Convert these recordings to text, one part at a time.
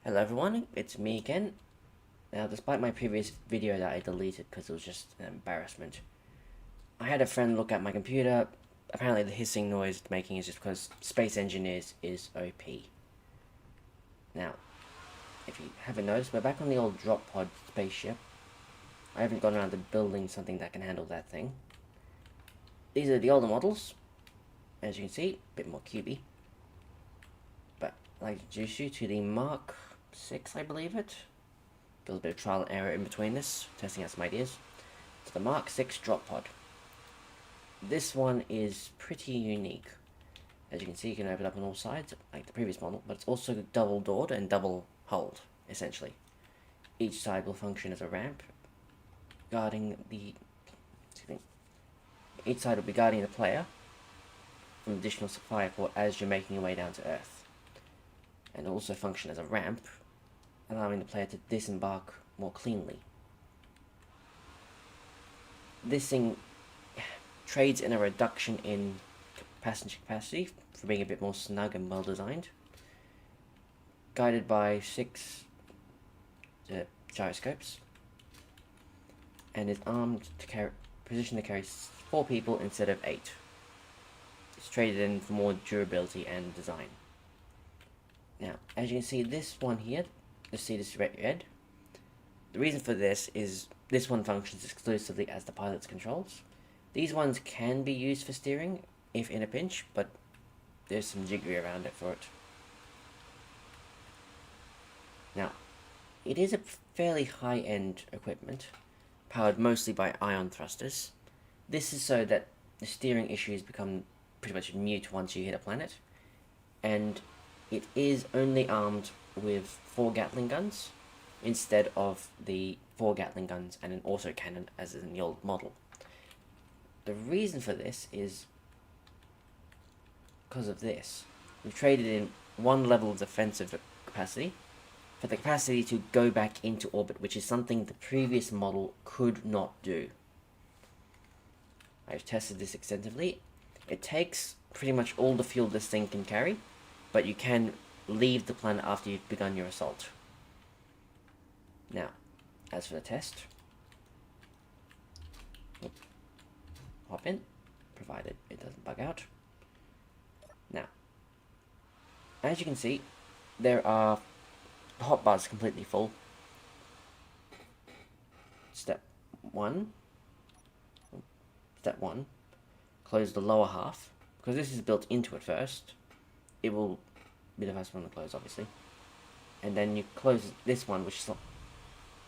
Hello everyone, it's me again. Now, despite my previous video that I deleted because it was just an embarrassment, I had a friend look at my computer. Apparently the hissing noise it's making is just because Space Engineers is OP. Now, if you haven't noticed, we're back on the old drop pod spaceship. I haven't gone around to building something that can handle that thing. These are the older models. As you can see, a bit more cubey. But I'd like to introduce you to the Mark 6, I believe it. A little bit of trial and error in between this, testing out some ideas. It's the Mark 6 drop pod. This one is pretty unique. As you can see, you can open it up on all sides, like the previous model, but it's also double doored and double hulled, essentially. Each side will function as a ramp, guarding the... Each side will be guarding the player from additional fire port as you're making your way down to Earth. And also function as a ramp, allowing the player to disembark more cleanly. This thing trades in a reduction in passenger capacity for being a bit more snug and well designed. Guided by 6 gyroscopes, and is armed to carry, positioned to carry 4 people instead of 8. It's traded in for more durability and design. Now, as you can see, this one here, the seat is red. The reason for this is this one functions exclusively as the pilot's controls. These ones can be used for steering if in a pinch, but there's some jiggery around it for it. Now, it is a fairly high-end equipment, powered mostly by ion thrusters. This is so that the steering issues become pretty much mute once you hit a planet, and it is only armed with 4 Gatling guns, instead of the 4 Gatling guns and an autocannon as in the old model. The reason for this is because of this. We've traded in 1 level of defensive capacity for the capacity to go back into orbit, which is something the previous model could not do. I've tested this extensively. It takes pretty much all the fuel this thing can carry, but you can leave the planet after you've begun your assault. Now, as for the test, hop in, provided it doesn't bug out. Now, as you can see, there are the hotbars completely full. Step 1, close the lower half, because this is built into it first. It will be the first one to close, obviously. And then you close this one, which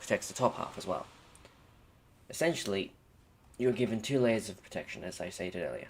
protects the top half as well. Essentially, you're given 2 layers of protection, as I stated earlier.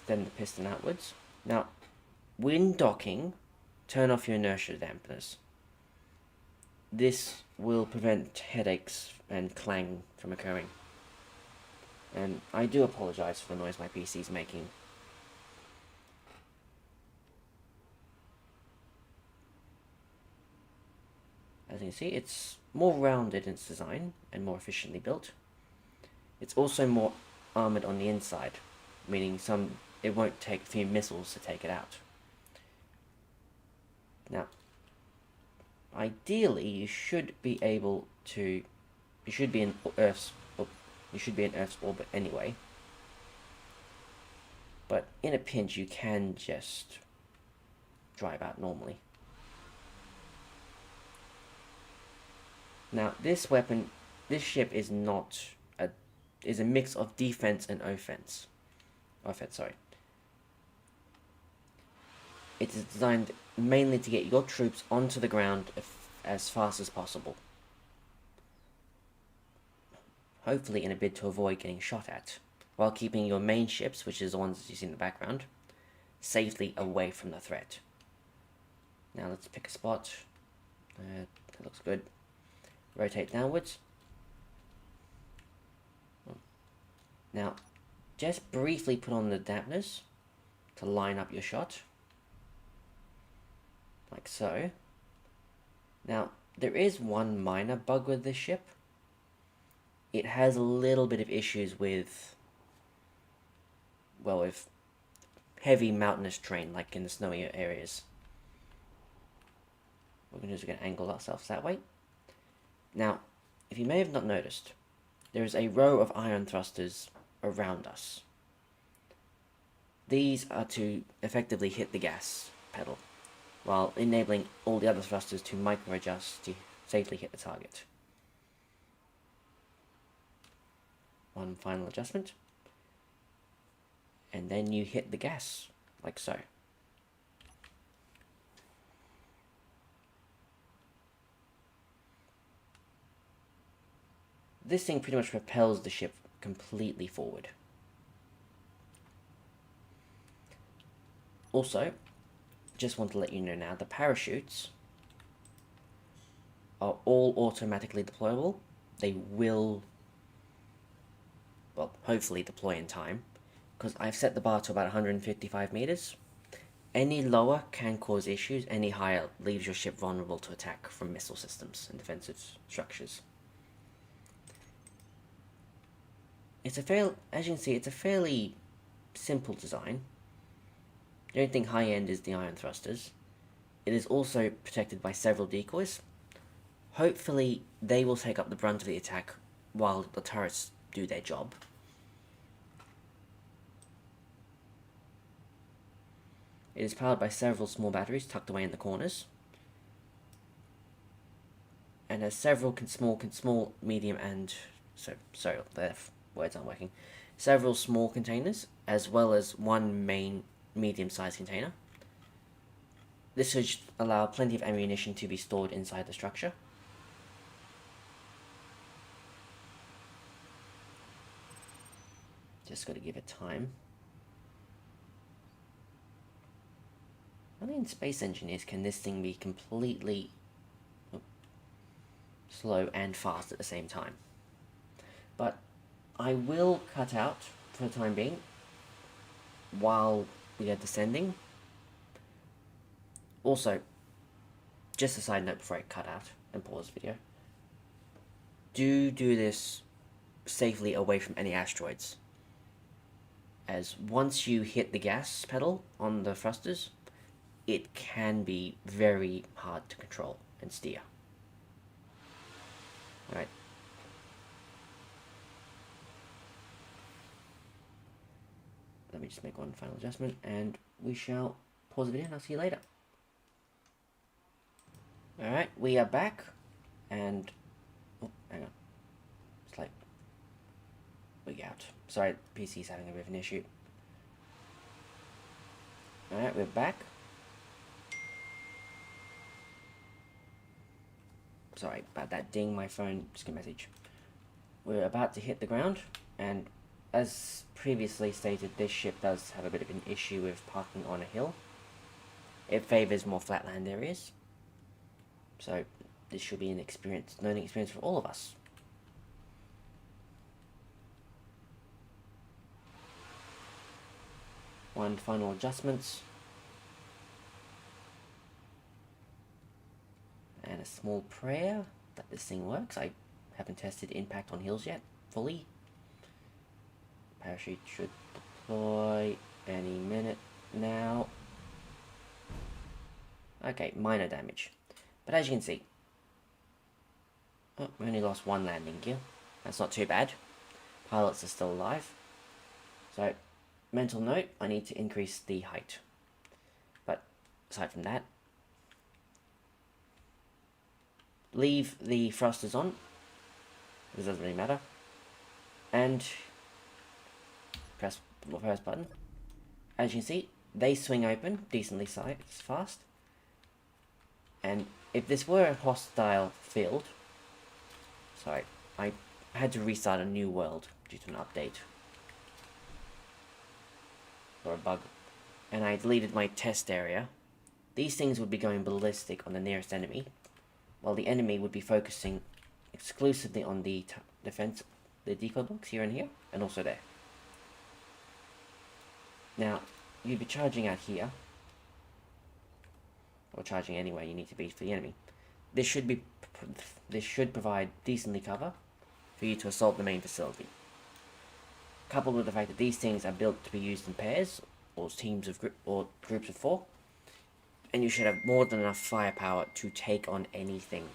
Then the piston outwards. Now, when docking, turn off your inertia dampeners. This will prevent headaches and clang from occurring. And I do apologize for the noise my PC is making. As you can see, it's more rounded in its design and more efficiently built. It's also more armored on the inside, meaning it won't take a few missiles to take it out. Now, ideally, you should be in Earth's orbit anyway. But in a pinch, you can just drive out normally. Now, this ship is a mix of defense and offense. It is designed mainly to get your troops onto the ground as fast as possible. Hopefully in a bid to avoid getting shot at, while keeping your main ships, which is the ones that you see in the background, safely away from the threat. Now let's pick a spot. That looks good. Rotate downwards. Now, just briefly put on the dampeners to line up your shot. Like so. Now, there is one minor bug with this ship. It has a little bit of issues with heavy mountainous terrain, like in the snowy areas. What we're going to do is we're going to angle ourselves that way. Now, if you may have not noticed, there is a row of iron thrusters around us. These are to effectively hit the gas pedal, while enabling all the other thrusters to micro-adjust to safely hit the target. One final adjustment, and then you hit the gas, like so. This thing pretty much propels the ship completely forward. Also, just want to let you know now, the parachutes are all automatically deployable. They will, well, hopefully deploy in time, because I've set the bar to about 155 meters. Any lower can cause issues, any higher leaves your ship vulnerable to attack from missile systems and defensive structures. As you can see, it's a fairly simple design. The only thing high-end is the iron thrusters. It is also protected by several decoys. Hopefully, they will take up the brunt of the attack while the turrets do their job. It is powered by several small batteries tucked away in the corners, and has several small, medium, and the words aren't working. Several small containers, as well as one main medium-sized container. This should allow plenty of ammunition to be stored inside the structure. Just got to give it time. Only in Space Engineers can this thing be completely slow and fast at the same time. But I will cut out, for the time being, while we are descending. Also, just a side note before I cut out and pause the video, do this safely away from any asteroids, as once you hit the gas pedal on the thrusters, it can be very hard to control and steer. Alright. Let me just make one final adjustment, and we shall pause the video, and I'll see you later. Alright, we are back, and... oh, hang on. It's like... wig out. Sorry, PC's having a bit of an issue. Alright, we're back. Sorry about that ding, my phone just got a message. We're about to hit the ground, and as previously stated, this ship does have a bit of an issue with parking on a hill. It favours more flatland areas, so this should be an learning experience for all of us. One final adjustment. And a small prayer that this thing works. I haven't tested impact on hills yet, fully. Parachute should deploy any minute now. Okay, minor damage. But as you can see, oh, we only lost one landing gear. That's not too bad. Pilots are still alive. So, mental note, I need to increase the height. But aside from that, leave the thrusters on. This doesn't really matter. And press the first button. As you can see, they swing open decently fast. And if this were a hostile field, sorry, I had to restart a new world due to an update or a bug, and I deleted my test area, these things would be going ballistic on the nearest enemy, while the enemy would be focusing exclusively on the defense, the decoy blocks here and here, and also there. Now, you'd be charging out here, or charging anywhere you need to be for the enemy. This should provide decently cover for you to assault the main facility. Coupled with the fact that these things are built to be used in pairs, or teams of or groups of 4, and you should have more than enough firepower to take on anything.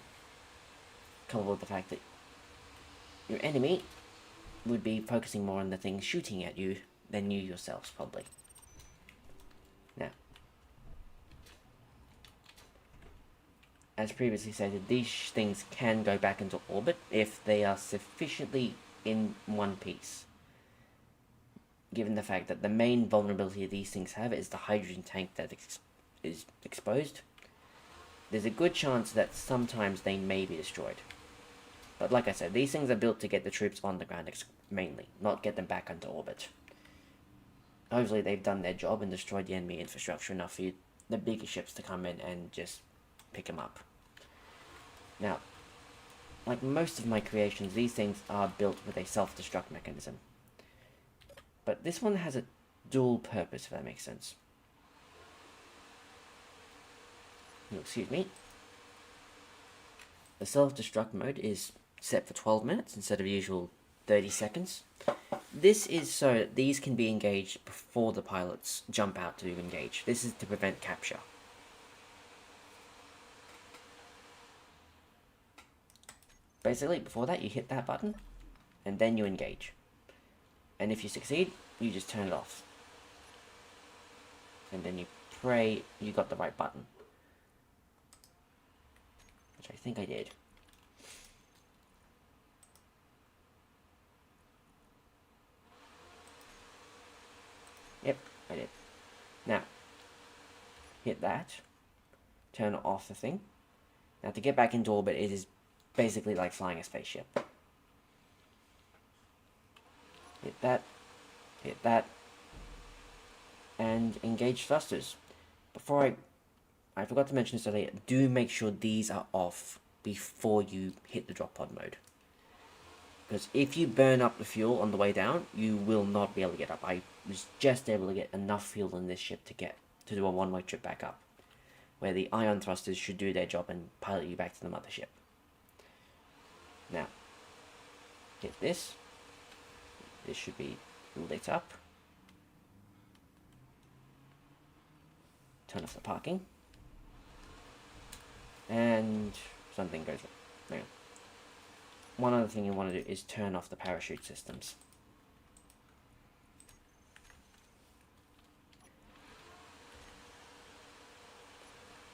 Coupled with the fact that your enemy would be focusing more on the things shooting at you than you yourselves, probably. Now, as previously stated, these things can go back into orbit if they are sufficiently in one piece. Given the fact that the main vulnerability these things have is the hydrogen tank that is exposed, there's a good chance that sometimes they may be destroyed. But like I said, these things are built to get the troops on the ground mainly, not get them back into orbit. Hopefully they've done their job and destroyed the enemy infrastructure enough for the bigger ships to come in and just pick them up. Now, like most of my creations, these things are built with a self-destruct mechanism. But this one has a dual purpose, if that makes sense. Excuse me. The self-destruct mode is set for 12 minutes instead of usual 30 seconds. This is so that these can be engaged before the pilots jump out to engage. This is to prevent capture. Basically, before that, you hit that button, and then you engage. And if you succeed, you just turn it off. And then you pray you got the right button. Which I think I did. Yep, I did. Now, hit that. Turn off the thing. Now, to get back into orbit, it is basically like flying a spaceship. Hit that, and engage thrusters. Before I forgot to mention this earlier, do make sure these are off before you hit the drop pod mode. Because if you burn up the fuel on the way down, you will not be able to get up. I was just able to get enough fuel in this ship to do a one-way trip back up, where the ion thrusters should do their job and pilot you back to the mothership. Now, hit this. This should be lit up. Turn off the parking. And something goes wrong. Now, one other thing you want to do is turn off the parachute systems.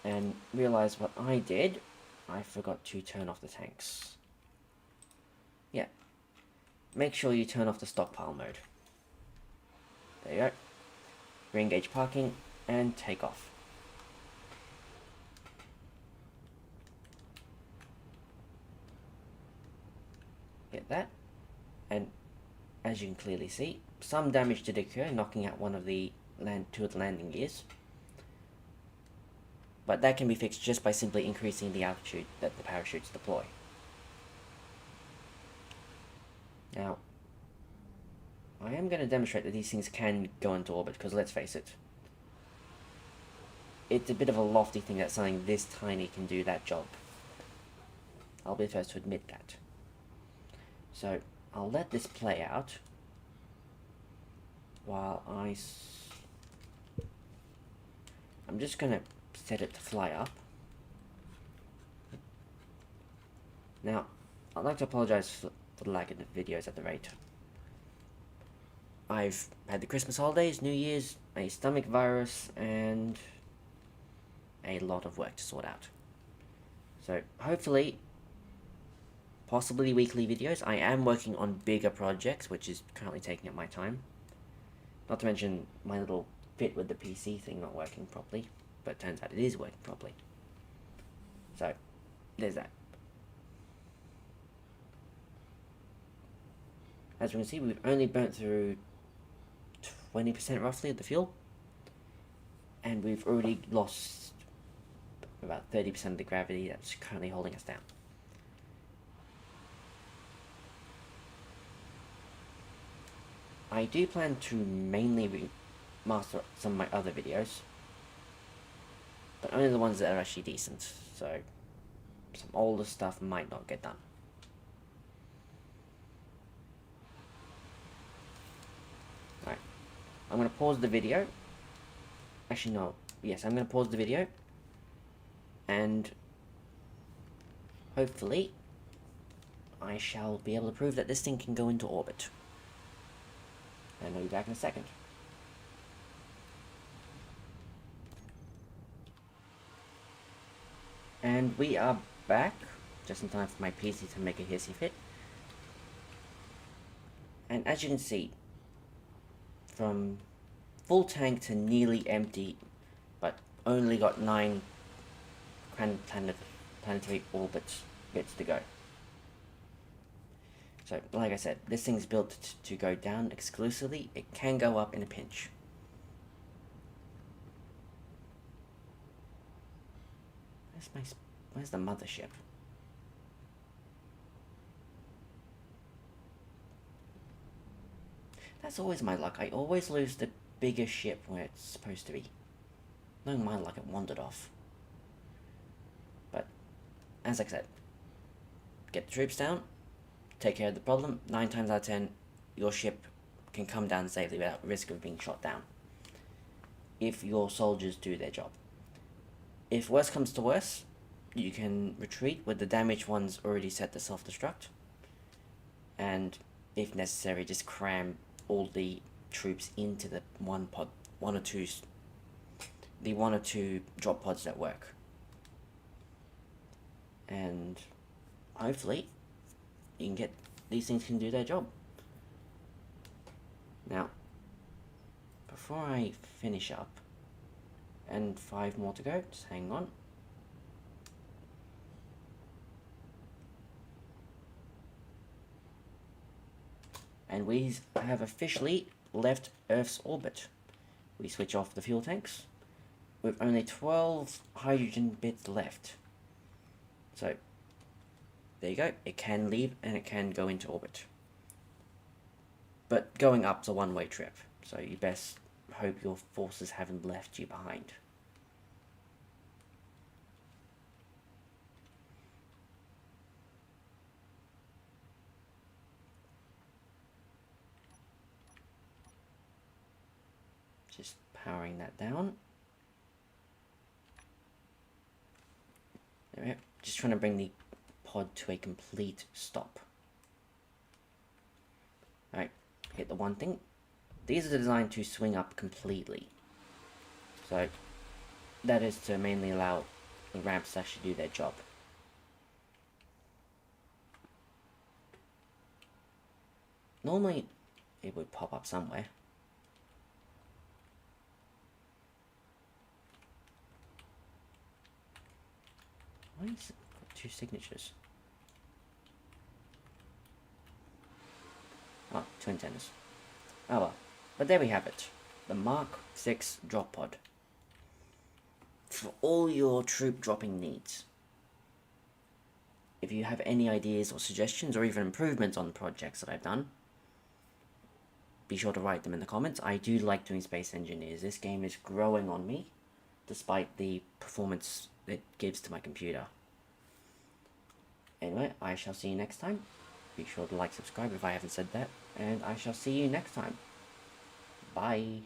And realize what I did. I forgot to turn off the tanks. Yeah. Make sure you turn off the stockpile mode. There you go. Re-engage parking and take off. Get that. And as you can clearly see, some damage did occur, knocking out two of the landing gears. But that can be fixed just by simply increasing the altitude that the parachutes deploy. Now, I am going to demonstrate that these things can go into orbit, because let's face it, it's a bit of a lofty thing that something this tiny can do that job. I'll be the first to admit that. So, I'll let this play out while I'm just going to set it to fly up. Now, I'd like to apologize for the lag in the videos at the rate. I've had the Christmas holidays, New Year's, a stomach virus, and a lot of work to sort out. So, hopefully, possibly weekly videos. I am working on bigger projects, which is currently taking up my time. Not to mention my little fit with the PC thing not working properly, but it turns out it is working properly. So, there's that. As we can see, we've only burnt through 20% roughly of the fuel, and we've already lost about 30% of the gravity that's currently holding us down. I do plan to mainly remaster some of my other videos, but only the ones that are actually decent, so some older stuff might not get done. Alright, I'm going to pause the video Actually, no. Yes, I'm going to pause the video. And hopefully I shall be able to prove that this thing can go into orbit. And I'll be back in a second. And we are back, just in time for my PC to make a hissy fit. And as you can see, from full tank to nearly empty, but only got 9 planetary orbits bits to go. So, like I said, this thing's built to go down exclusively. It can go up in a pinch. Where's the mothership? That's always my luck. I always lose the bigger ship where it's supposed to be. No, my luck, it wandered off. But, as I said, get the troops down, take care of the problem. 9 times out of 10, your ship can come down safely without risk of being shot down. If your soldiers do their job. If worse comes to worse, you can retreat with the damaged ones already set to self-destruct. And, if necessary, just cram all the troops into the one or two drop pods that work. And hopefully you can get these things can do their job. Now, before I finish up, and 5 more to go, just hang on. And we have officially left Earth's orbit. We switch off the fuel tanks with only 12 hydrogen bits left. So, there you go. It can leave and it can go into orbit. But going up's a one-way trip, so you best hope your forces haven't left you behind. Just powering that down. There we go. Just trying to bring the pod to a complete stop. Alright, hit the one thing. These are designed to swing up completely. So, that is to mainly allow the ramps to actually do their job. Normally, it would pop up somewhere. Why is it got 2 signatures? Oh, 2 antennas. Oh well. But there we have it. The Mark 6 drop pod. For all your troop dropping needs. If you have any ideas or suggestions or even improvements on the projects that I've done, be sure to write them in the comments. I do like doing Space Engineers. This game is growing on me, despite the performance it gives to my computer. Anyway, I shall see you next time. Be sure to like, subscribe if I haven't said that, and I shall see you next time. Bye.